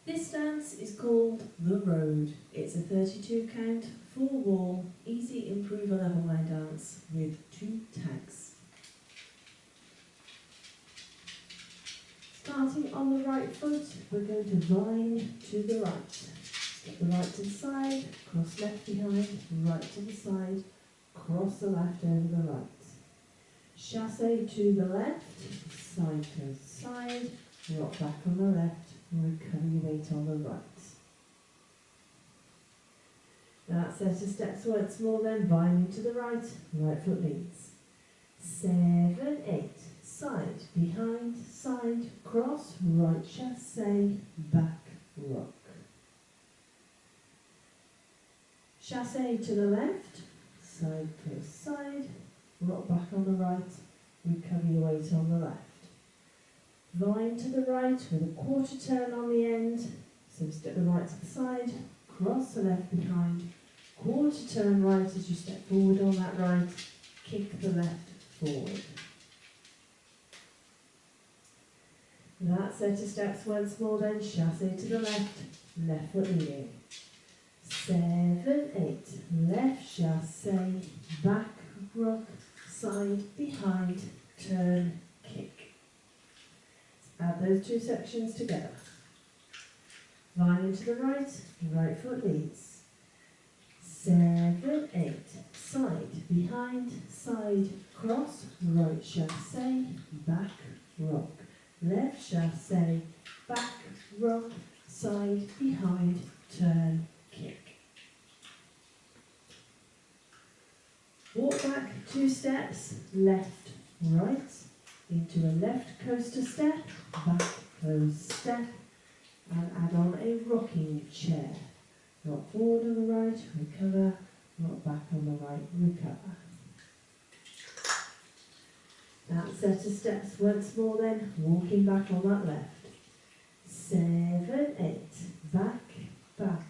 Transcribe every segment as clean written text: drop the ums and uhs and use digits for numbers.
This dance is called The Road. It's a 32 count, 4 wall, easy improver level line dance with 2 tags. Starting on the right foot, we're going to vine to the right. Step the right to the side, cross left behind, right to the side, cross the left over the right. Chassé to the left, side to side, rock back on the left, recover your weight on the right. That set of steps once more then, vining to the right, right foot leads. 7, 8, side, behind, side, cross, right chassé, back, rock. Chassé to the left, side to side, rock back on the right, recover your weight on the left. Vine to the right with a quarter turn on the end, so step the right to the side, cross the left behind, quarter turn right as you step forward on that right, kick the left forward. That set of steps once more then, chassé to the left, left foot leading. 7, 8, left chassé, back, rock, side, behind, turn, kick. Add those 2 sections together. Vine into the right, right foot leads. 7, 8, side, behind, side, cross, right chassé, back, rock. Left chassé, back, rock, side, behind, turn, kick. Walk back 2 steps, left, right, into a left coaster step, back close step, and add on a rocking chair. Rock forward on the right, recover, rock back on the right, recover. That set of steps once more then, walking back on that left. 7, 8, back, back,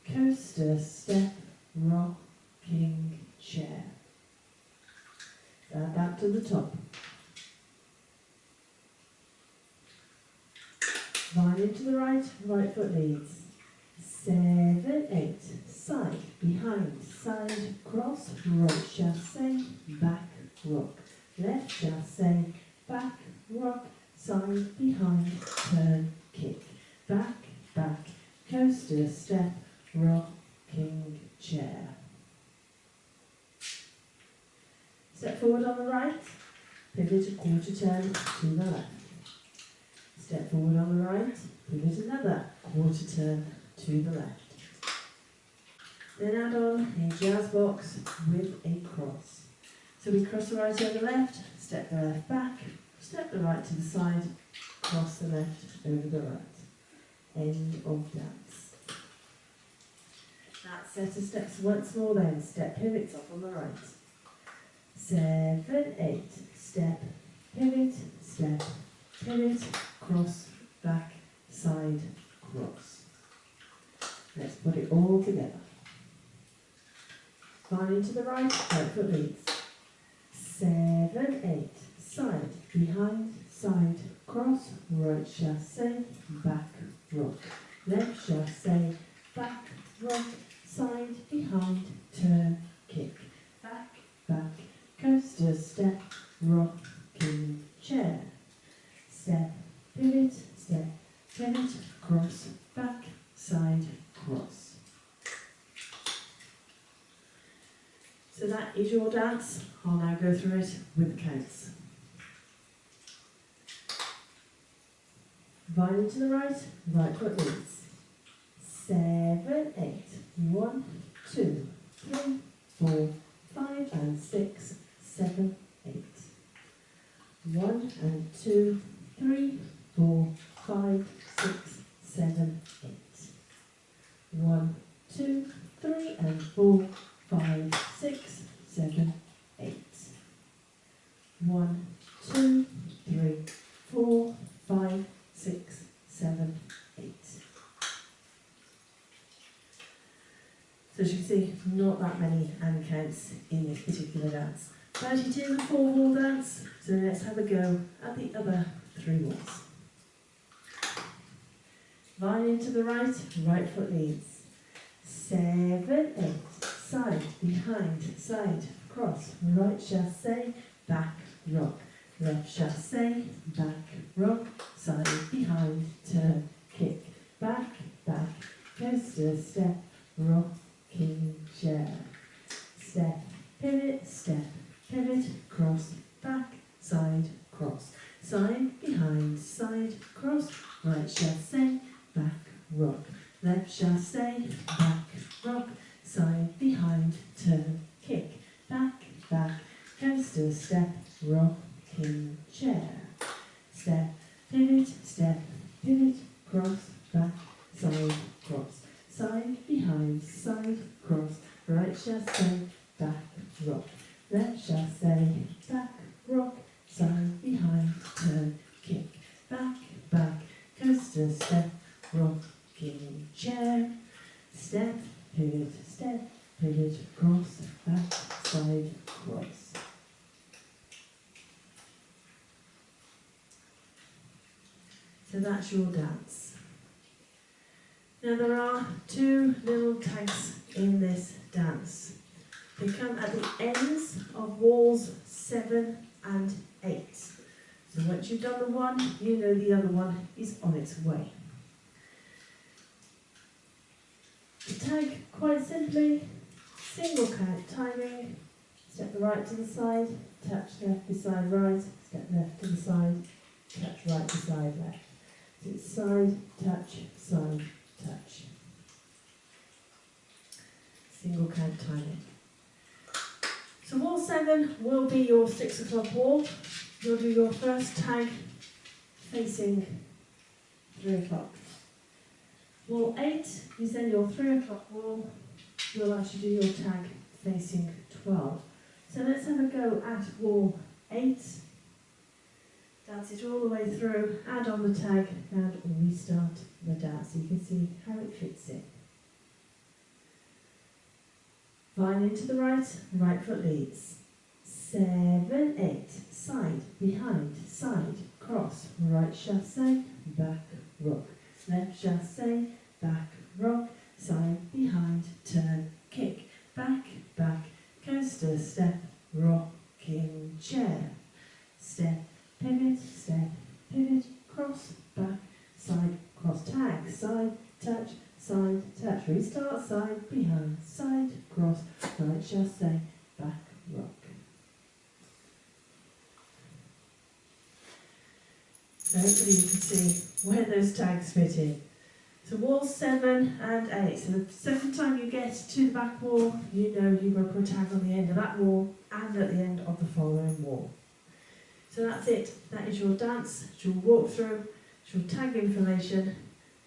coaster step, rocking chair. Add that to the top. Vine into the right, right foot leads. 7, 8, side, behind, side, cross, right chassé, back, rock. Left chassé, back, rock, side, behind, turn, kick. Back, back, coaster step, rocking chair. Step forward on the right, pivot a quarter turn to the left. Step forward on the right, pivot another quarter turn to the left. Then add on a jazz box with a cross. So we cross the right over the left, step the left back, step the right to the side, cross the left over the right. End of dance. That set of steps once more then, step pivots up on the right. 7, 8, step, pivot, step, pivot, cross, back, side, cross. Let's put it all together. Vine into the right, right foot leads. 7, 8, side, behind, side, cross, right chassé, back, rock. Left chassé, back, rock, side, behind, turn, kick. Back, back, coaster step, rocking chair. Step, pivot, step, pivot, cross, back, side, cross. So that is your dance. I'll now go through it with counts. Vine into the right, right foot leads. 7, 8, 1, 2, 3, 4, 5 and 6, 7, 8. 1 and 2, 3, 4, 5, 6, 7, 8. 1, 2, 3 and 4, 5, 6, 7, 8. 1, 2, 3, 4, 5, 6, 7, 8. So as you can see, not that many hand counts in this particular dance. 32 the 4-wall dance, so let's have a go at the other 3 walls. Vine Vine into the right, right foot leads. 7, 8, side, behind, side, cross, right chassé, back, rock, left chassé, back, rock, side, behind, turn, kick, back, back, coaster, step, rocking chair, step, pivot, cross, back, side, cross, side, behind, side, cross, right chassé, back, rock, left chassé, back, rock, side, behind, turn, kick, back, back, coaster, step, rocking chair, step, pivot, cross, back, side, cross, side, behind, side, cross, right chassé, back, rock, left chassé, back, rock, side, behind, turn, kick, back, back, coaster, step, rocking chair, step, pivot, cross, back, side, cross. So that's your dance. Now there are 2 little tags in this dance. They come at the ends of walls 7 and 8. So once you've done the one, you know the other one is on its way. The tag, quite simply, single count timing, step the right to the side, touch left beside right, step left to the side, touch right beside left. So it's side, touch. Single count timing. So wall 7 will be your 6 o'clock wall. You'll do your first tag facing 3 o'clock. Wall 8 is then your 3 o'clock wall. You'll actually do your tag facing 12. So let's have a go at wall 8. Dance it all the way through, add on the tag and restart the dance so you can see how it fits in. Vine into the right, right foot leads. 7, 8, side, behind, side, cross, right chassé, back, rock, left chassé, back, rock, side, behind, turn, kick, back, back, coaster, step, rocking chair, step, pivot, cross, back, side, cross, tag, side, touch, restart, side, behind, side, cross, right chassé, back, rock. So hopefully you can see where those tags fit in. So walls 7 and 8. So the second time you get to the back wall, you know you've got to put a tag on the end of that wall and at the end of the following wall. So that's it. That is your dance, it's your walk through, it's your tag information.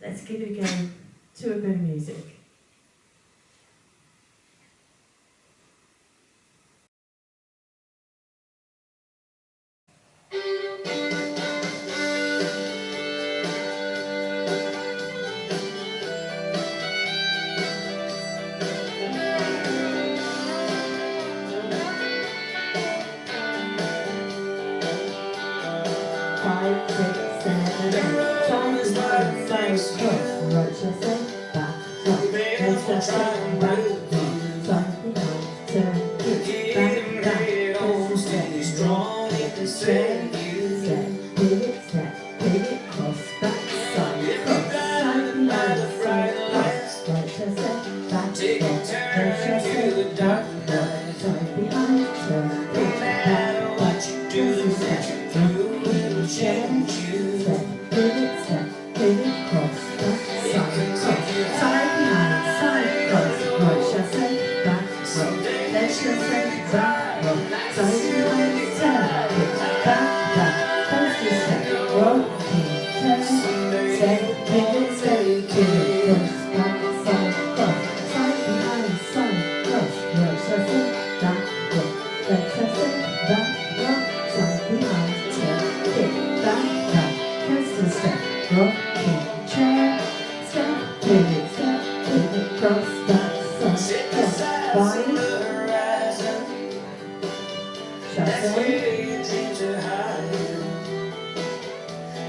Let's give it a go to a bit of music.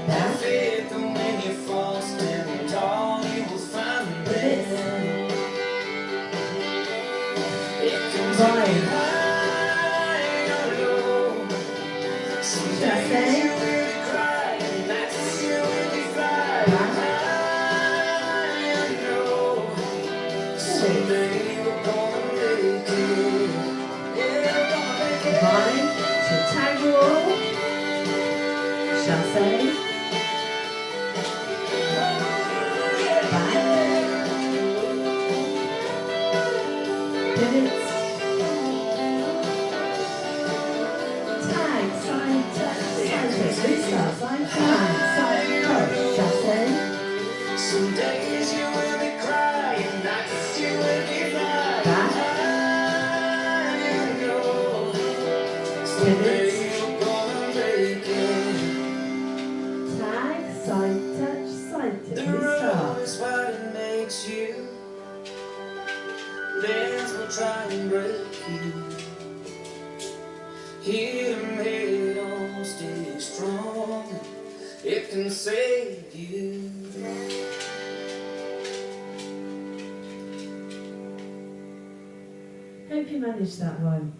That faith when you fall, standing tall. chasse, back, pivots, tag, side touch, side touch, restart, side turn, side push, chasse, Some days you will be crying, nights you will be flying. back, Someday you're gonna make it. tag, side touch, The restart. road is what it makes you. Dance will try and break you. Hit 'em head on, stay strong. It can save you. Hope you managed that one.